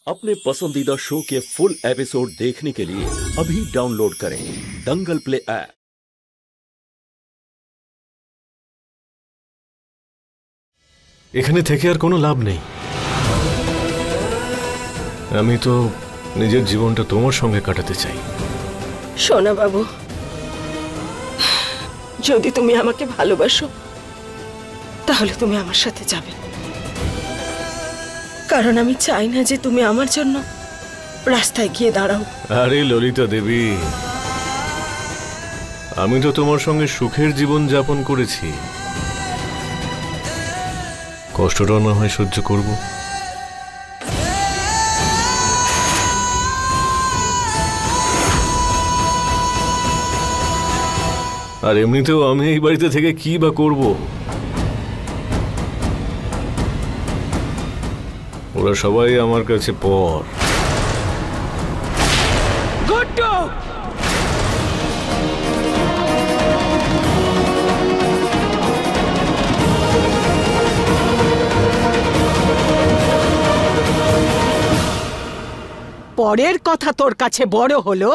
अपने पसंदीदा शो के फुल एपिसोड देखने के लिए अभी डाउनलोड करें दंगल प्ले ऐप। এখানে থেকে আর কোনো লাভ নেই। আমি তো নিজের জীবনটা তোমার সঙ্গে কাটাতে চাই। সোনা বাবু, যদি তুমি আমাকে ভালোবাসো তাহলে তুমি আমার সাথে যাবে, কারণ আমি চাই না যে তুমি আমার জন্য রাস্তায় গিয়ে দাঁড়াও। আরে ললিতা দেবী, আমি তো তোমার সঙ্গে সুখের জীবন যাপন করেছি, কষ্টটা না হয় সহ্য করব। আর এমনিতেও আমি এই বাড়িতে থেকে কি বা করব? ওরা সবাই আমার কাছে পর। গুড্ডু, পরের কথা তোর কাছে বড় হলো?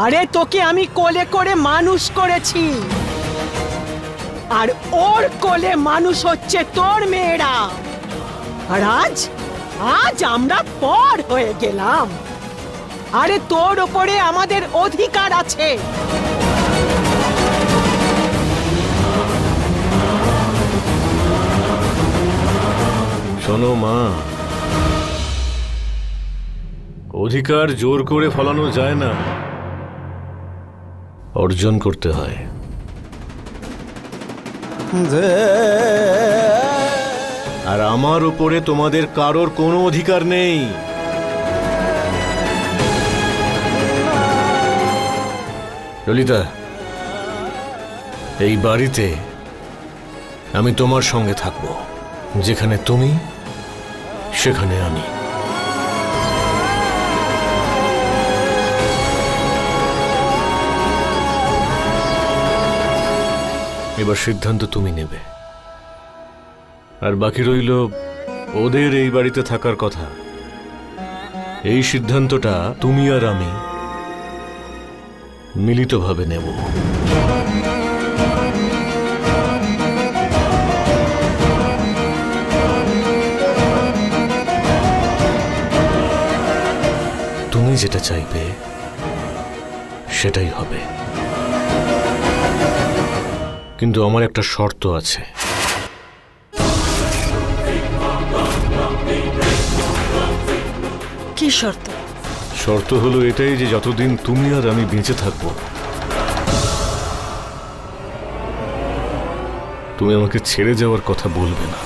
আরে তোকে আমি কোলে করে মানুষ করেছি, আর ওর কোলে মানুষ হচ্ছে তোর মেয়েরা। আর আজ আমরা পর হয়ে গেলাম। আরে তোর ওপরে আমাদের অধিকার আছে। শোনো মা, অধিকার জোর করে ফলানো যায় না, অর্জন করতে হয়। আর আমার উপরে তোমাদের কারোর কোনো অধিকার নেই। ললিতা, এই বাড়িতে আমি তোমার সঙ্গে থাকব, যেখানে তুমি সেখানে আমি। এবার সিদ্ধান্ত তুমি নেবে। আর বাকি রইল ওদের এই বাড়িতে থাকার কথা। এই সিদ্ধান্তটা তুমি আর আমি মিলিতভাবে নেব। তুমি যেটা চাইবে সেটাই হবে, কিন্তু আমার একটা শর্ত আছে। কি শর্ত? শর্ত হলো এটাই যে যতদিন তুমি আর আমি বেঁচে থাকব, তুমি আমাকে ছেড়ে যাওয়ার কথা বলবে না।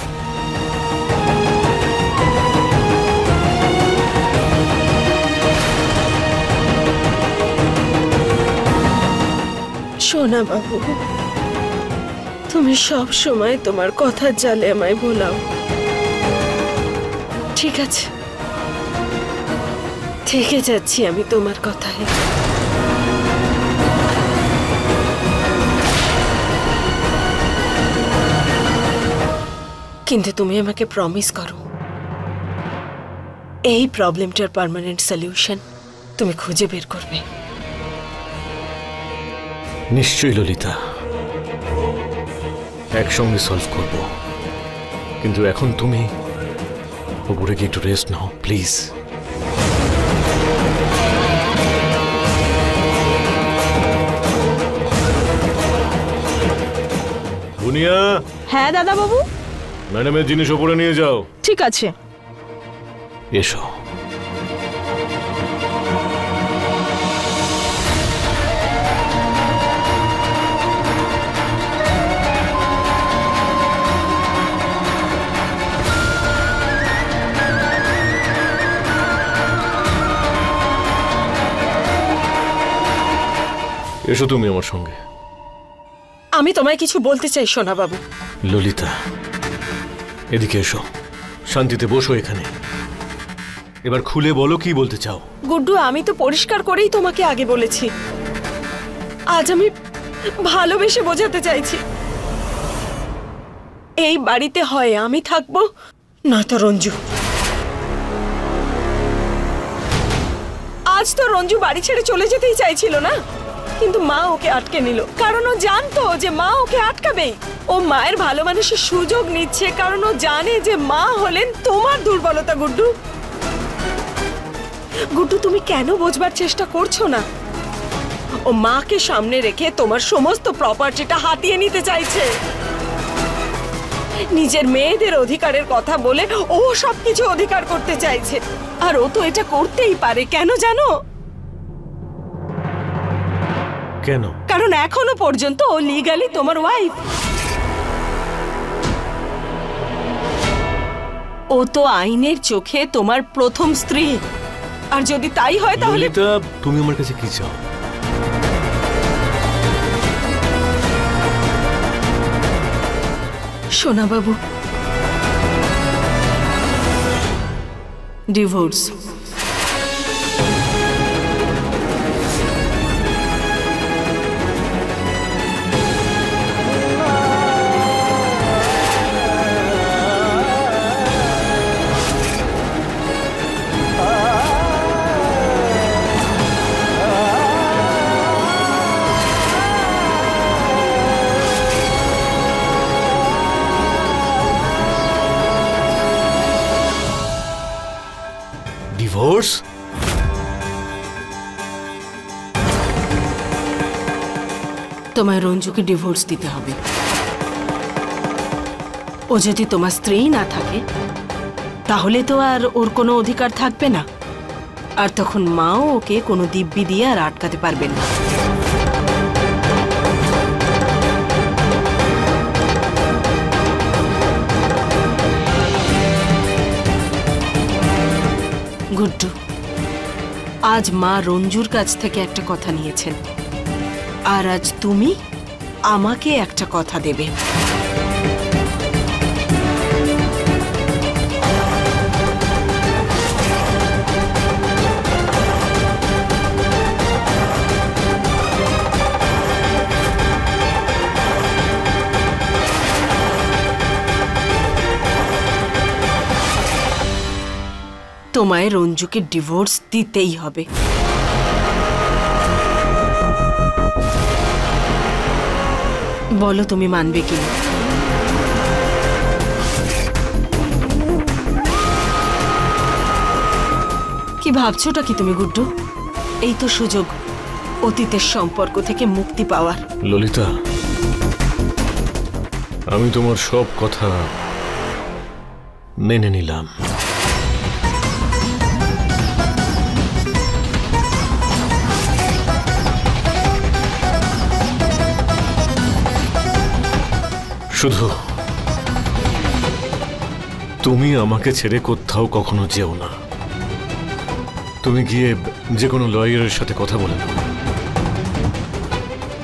সোনা বাবু, তুমি সব সময় তোমার কথার জালে আমায় ভোলাও। ঠিক আছে, থেকে যাচ্ছি আমি তোমার কথায়। কিন্তু তুমি আমাকে প্রমিস করো, এই প্রবলেমটার পার্মানেন্ট সলিউশন তুমি খুঁজে বের করবে। নিশ্চয়ই ললিতা, একসঙ্গে সলভ করব, কিন্তু এখন তুমি উপরে গিয়ে একটু রেস্ট নাও প্লিজ। বুনিয়া। হ্যাঁ দাদা বাবু। ম্যাডামের জিনিস উপরে নিয়ে যাও। ঠিক আছে। এসো। এসো তুমি আমার সঙ্গে। আমি তোমায় কিছু বলতে চাই সোনা বাবু। ললিতা, এদিকে এসো, শান্তিতে বসো এখানে। এবার খুলে বলো কি বলতে চাও। গুড্ডু, আমি তো পরিষ্কার করেই তোমাকে আগে বলেছি, আজ আমি ভালোবেসে বোঝাতে চাইছি। এই বাড়িতে হয় আমি থাকবো নয়তো রঞ্জু। আজ তো রঞ্জু বাড়ি ছেড়ে চলে যেতেই চাইছিল না, কিন্তু মা ওকে আটকে নিল, কারণ ও জানতো যে মা ওকে আটকাবেই। ও মায়ের ভালো মানুষের সুযোগ নিচ্ছে, কারণ ও জানে যে মা হলেন তোমার দুর্বলতা। গুড্ডু, গুড্ডু, তুমি কেন বোঝবার চেষ্টা করছো না? ও মাকে সামনে রেখে তোমার সমস্ত প্রপার্টিটা হাতিয়ে নিতে চাইছে। নিজের মেয়েদের অধিকারের কথা বলে ও সবকিছু অধিকার করতে চাইছে, আর ও তো এটা করতেই পারে। কেন জানো? কেন? কারণ এখনো পর্যন্ত ও লিগালি তোমার ওয়াইফ। ও তো আইনের চোখে তোমার প্রথম স্ত্রী, আর যদি তাই হয় তাহলে ললিতা, তুমি আমার কাছে কি চাও? সোনা বাবু, ডিভোর্স। ডিভোর্স? তোমায় রঞ্জুকে ডিভোর্স দিতে হবে। ও যদি তোমার স্ত্রী না থাকে তাহলে তো আর ওর কোনো অধিকার থাকবে না, আর তখন মাও ওকে কোনো দিব্যি দিয়ে আর আটকাতে পারবেন না। গুড্ডু, আজ মা রঞ্জুর কাছ থেকে একটা কথা নিয়েছেন, আর আজ তুমি আমাকে একটা কথা দেবে। তোমায় রঞ্জুকে ডিভোর্স দিতেই হবে। বলো তুমি মানবে কিনা? কি ভাবছোটা কি তুমি গুড্ডু? এই তো সুযোগ অতীতের সম্পর্ক থেকে মুক্তি পাওয়ার। ললিতা, আমি তোমার সব কথা মেনে নিলাম, শুধু তুমি আমাকে ছেড়ে কোথাও কখনো যেও না। তুমি গিয়ে যে কোনো লয়ারের সাথে কথা বলে নাও,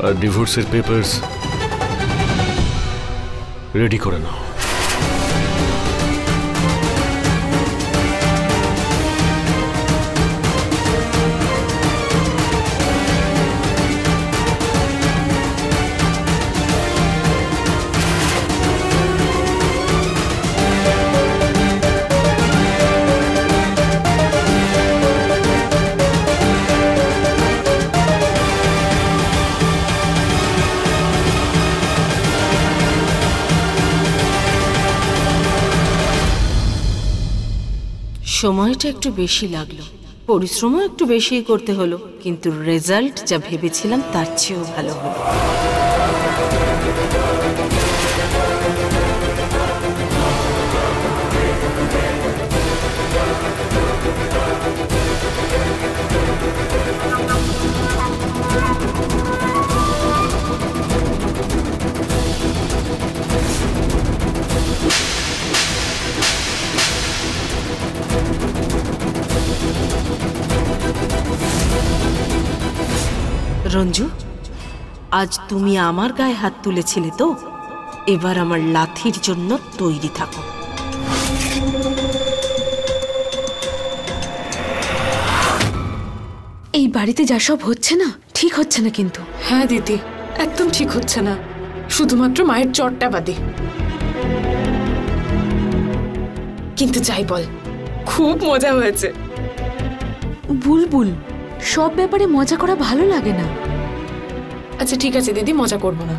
আর ডিভোর্সের পেপারস রেডি করে নাও। সময়টা একটু বেশি লাগলো, পরিশ্রমও একটু বেশি করতে হলো, কিন্তু রেজাল্ট যা ভেবেছিলাম তার চেয়েও ভালো হলো। রঞ্জু, আজ তুমি আমার গায়ে হাত তুলেছিলে তো, এবার আমার লাথির জন্য তৈরি থাকো। এই বাড়িতে যা সব হচ্ছে না, ঠিক হচ্ছে না কিন্তু। হ্যাঁ দিদি, একদম ঠিক হচ্ছে না, শুধুমাত্র মায়ের চটটা বাদে। কিন্তু যাই বল, খুব মজা হয়েছে। বুলবুল, সব ব্যাপারে মজা করা ভালো লাগে না। আচ্ছা ঠিক আছে দিদি, মজা করব না।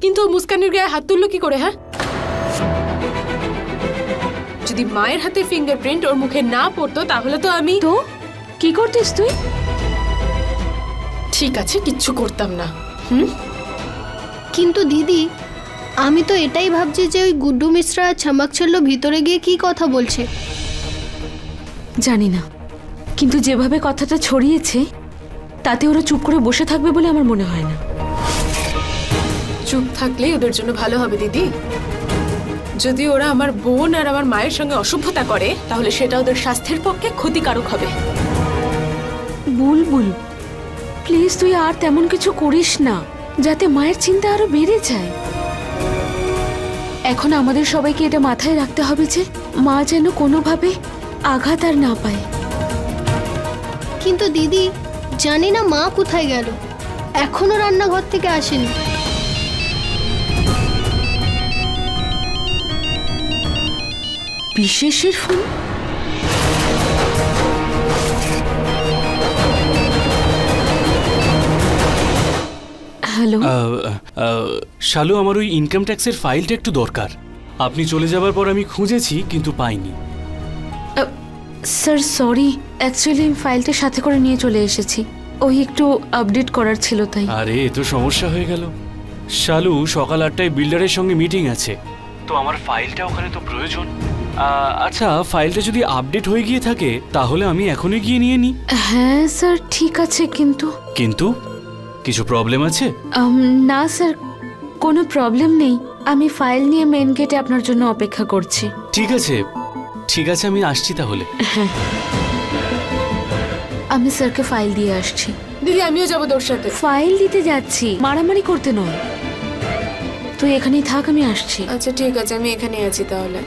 কিন্তু মুস্কানের গায়ে হাত তুললো কি করে? হ্যাঁ, যদি মায়ের হাতে ফিঙ্গারপ্রিন্ট ওর মুখে না পড়তো তাহলে তো আমি তো কি করতিস তুই? ঠিক আছে, কিচ্ছু করতাম না। কিন্তু দিদি, আমি তো এটাই ভাবছি যে ওই গুড্ডু মিশ্রা ছামাকছল্য ভিতরে গিয়ে কি কথা বলছে। জানি না, কিন্তু যেভাবে কথাটা ছড়িয়েছে তাতে ওরা চুপ করে বসে থাকবে বলে আমার মনে হয় না। চুপ থাকলেই ওদের জন্য ভালো হবে দিদি। যদি ওরা আমার বোন আর আমার মায়ের সঙ্গে অসভ্যতা করে তাহলে সেটা ওদের স্বাস্থ্যের পক্ষে ক্ষতিকারক হবে। বুলবুল, প্লিজ তুই আর তেমন কিছু করিস না যাতে মায়ের চিন্তা আরো বেড়ে যায়। এখন আমাদের সবাইকে এটা মাথায় রাখতে হবে যে মা যেন কোনোভাবে আঘাত আর না পায়। কিন্তু দিদি, জানি না মা কোথায় গেল, এখনো রান্নাঘর থেকে আসেনি। বিশেষের ফোন? হ্যালো শালু, আমার ওই ইনকাম ট্যাক্সের ফাইলটা একটু দরকার। আপনি চলে যাবার পর আমি খুঁজেছি কিন্তু পাইনি। স্যার সরি, অ্যাকচুয়ালি আমি ফাইলটা সাথে করে নিয়ে চলে এসেছি, ওই একটু আপডেট করার ছিল তাই। আরে এ তো সমস্যা হয়ে গেল। শালু, সকাল 8টায় বিল্ডারের সঙ্গে মিটিং আছে, তো আমার ফাইলটা ওখানে তো প্রয়োজন। আচ্ছা, ফাইলটা যদি আপডেট হয়ে গিয়ে থাকে তাহলে আমি এখনই গিয়ে নিয়ে নিই। হ্যাঁ স্যার ঠিক আছে, কিন্তু কিছু প্রবলেম আছে? না স্যার, কোনো প্রবলেম নেই। আমি ফাইল নিয়ে মেন গেটে আপনার জন্য অপেক্ষা করছি। ঠিক আছে আমি আসছি তাহলে। হ্যাঁ, আমি স্যারকে ফাইল দিয়ে আসছি। দিদি আমিও যাবো তোর সাথে। ফাইল দিতে যাচ্ছি, মারামারি করতে নয়। তুই এখানেই থাক, আমি আসছি। আচ্ছা ঠিক আছে, আমি এখানেই আছি তাহলে।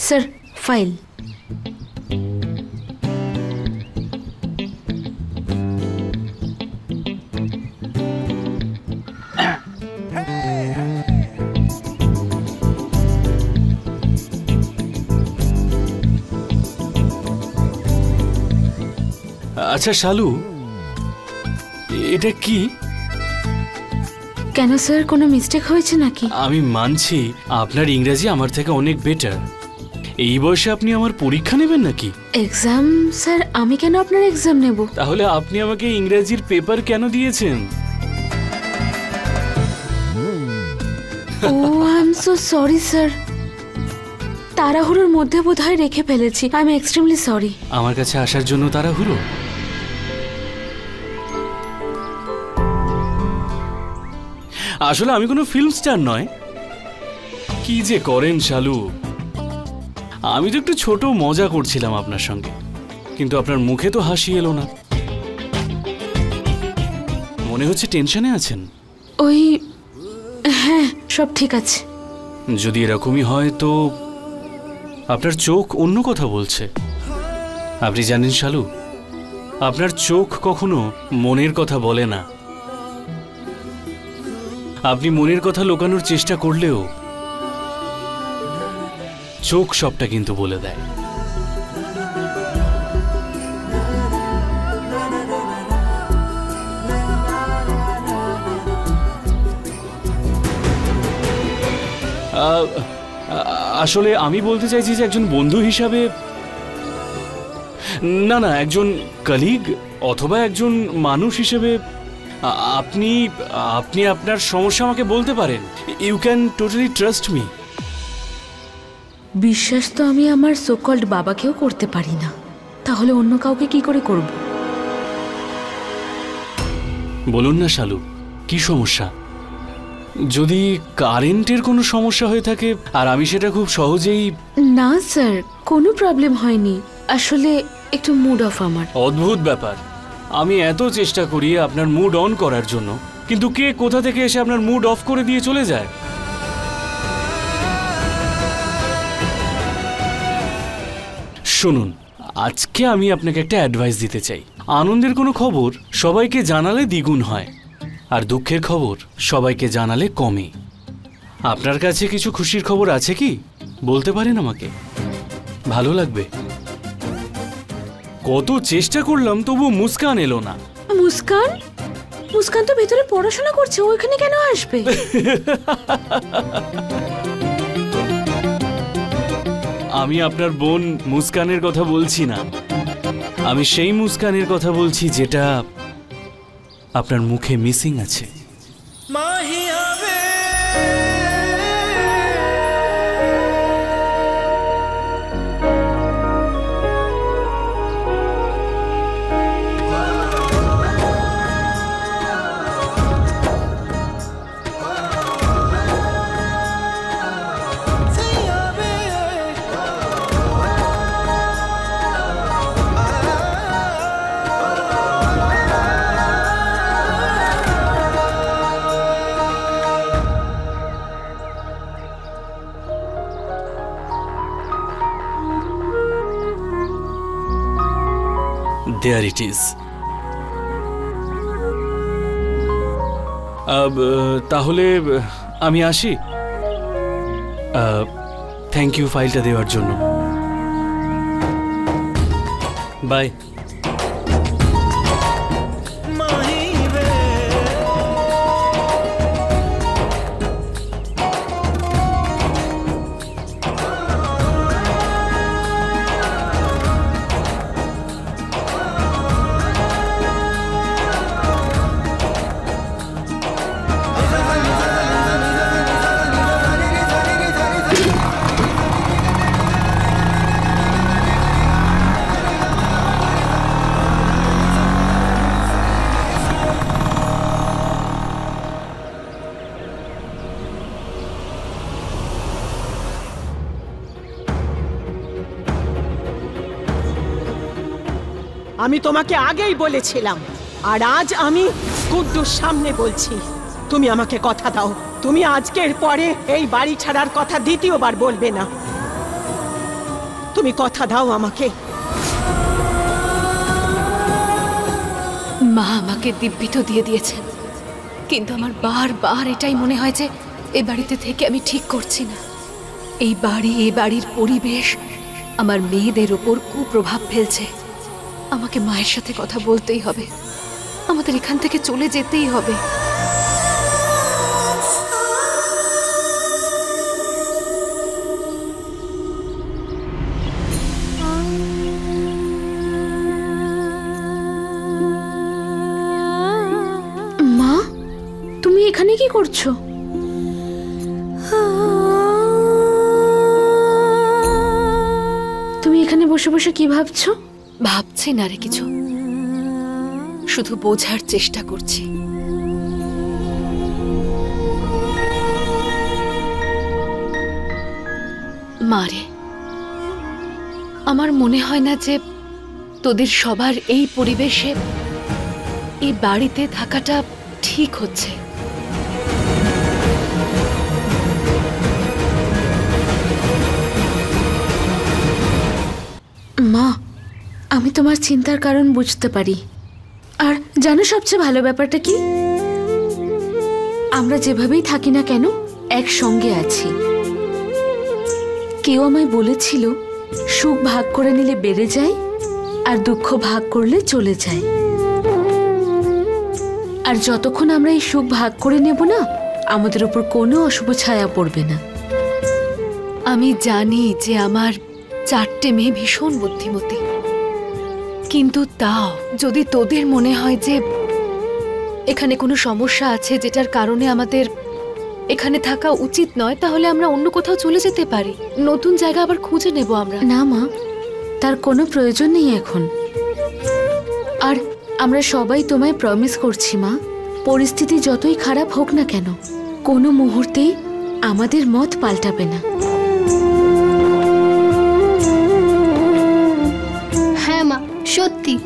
Sir file. আচ্ছা শালু, এটা কি? কেন স্যার, কোনো মিস্টেক হয়েছে নাকি? আমি মানছি আপনার ইংরেজি আমার থেকে অনেক বেটার। এই বয়সে আপনি আমার পরীক্ষা নেবেন নাকি? এক্সাম? স্যার আমি কেন আপনার এক্সাম নেব? তাহলে আপনি আমাকে ইংরেজির পেপার কেন দিয়েছেন? Oh I am so sorry sir, তাড়াহুড়োর মধ্যে বোধহয় রেখে ফেলেছি। I am extremely sorry. আমার কাছে আসার জন্য তাড়াহুড়ো? আসলে আমি কোনো ফিল্ম স্টার নয়। কি যে করেন শালু, আমি তো একটু ছোট মজা করছিলাম আপনার সঙ্গে, কিন্তু আপনার মুখে তো হাসি এলো না। মনে হচ্ছে টেনশনে আছেন। ওই হ্যাঁ, সব ঠিক আছে। যদি এরকমই হয় তো আপনার চোখ অন্য কথা বলছে। আপনি জানেন শালু, আপনার চোখ কখনো মনের কথা বলে না। আপনি মনের কথা লুকানোর চেষ্টা করলেও চোখ সবটা কিন্তু বলে দেয়। আসলে আমি বলতে চাইছি যে একজন বন্ধু হিসাবে, না একজন কলিগ অথবা একজন মানুষ হিসেবে আপনি আপনি আপনার সমস্যা আমাকে বলতে পারেন। You can totally trust me. বিশ্বাস তো আমি আমার সোকল্ড বাবাকেও করতে পারি না, তাহলে অন্য কাউকে কি করে করব? বলুন না শালু, কি সমস্যা? যদি কারেন্টের কোনো সমস্যা হয়ে থাকে আর আমি সেটা খুব সহজেই... না স্যার, কোনো প্রবলেম হয়নি, আসলে একটু মুড অফ আমার। অদ্ভুত ব্যাপার, আমি এত চেষ্টা করি আপনার মুড অন করার জন্য, কিন্তু কে কোথা থেকে এসে আপনার মুড অফ করে দিয়ে চলে যায়। শুনুন, আজকে আমি আপনাকে একটা অ্যাডভাইস দিতে চাই। আনন্দের কোনো খবর সবাইকে জানালে দ্বিগুণ হয়, আর দুঃখের খবর সবাইকে জানালে কমে। আপনার কাছে কিছু খুশির খবর আছে কি? বলতে পারেন আমাকে, ভালো লাগবে। কত চেষ্টা করলাম তবু মুস্কান এলো না। মুস্কান? মুস্কান তো ভেতরে পড়াশোনা করছে, ওইখানে কেন আসবে? আমি আপনার বোন মুস্কানের কথা বলছি না, আমি সেই মুস্কানের কথা বলছি যেটা আপনার মুখে মিসিং আছে। There it is. তাহলে আমি আসি। থ্যাংক ইউ ফাইলটা দেওয়ার জন্য। বাই। আমি তোমাকে আগেই বলেছিলাম, আর আজ আমি গুড্ডুর সামনে বলছি, তুমি আমাকে কথা দাও, তুমি আজকের পরে এই বাড়ি ছাড়ার কথা দ্বিতীয়বার বলবে না। তুমি কথা দাও আমাকে। মা আমাকে দিব্যি তো দিয়ে দিয়েছেন, কিন্তু আমার বারবার এটাই মনে হয় যে এ বাড়িতে থেকে আমি ঠিক করছি না। এই বাড়ির পরিবেশ আমার মেয়েদের ওপর কুপ্রভাব ফেলছে। আমাকে মায়ের সাথে কথা বলতেই হবে, আমাদের এখান থেকে চলে যেতেই হবে। মা, তুমি এখানে কি করছো? তুমি এখানে বসে বসে কি ভাবছো? ভাবছি না রে কিছু, শুধু বোঝার চেষ্টা করছি। মারে, আমার মনে হয় না যে তোদের সবার এই পরিবেশে এই বাড়িতে থাকাটা ঠিক হচ্ছে। মা, আমি তোমার চিন্তার কারণ বুঝতে পারি। আর জানো সবচেয়ে ভালো ব্যাপারটা কি? আমরা যেভাবেই থাকি না কেন একসঙ্গে আছি। কেউ আমায় বলেছিল সুখ ভাগ করে নিলে বেড়ে যায়, আর দুঃখ ভাগ করলে চলে যায়। আর যতক্ষণ আমরা এই সুখ ভাগ করে নেব না, আমাদের উপর কোনো অশুভ ছায়া পড়বে না। আমি জানি যে আমার 4টে মেয়ে ভীষণ বুদ্ধিমতী, কিন্তু তাও যদি তোদের মনে হয় যে এখানে কোনো সমস্যা আছে যেটার কারণে আমাদের এখানে থাকা উচিত নয়, তাহলে আমরা অন্য কোথাও চলে যেতে পারি। নতুন জায়গা আবার খুঁজে নেব আমরা। না মা, তার কোনো প্রয়োজন নেই এখন। আর আমরা সবাই তোমায় প্রমিস করছি মা, পরিস্থিতি যতই খারাপ হোক না কেন, কোনো মুহূর্তেই আমাদের মত পাল্টাবে না। হ্যাঁ মা, সত্যি।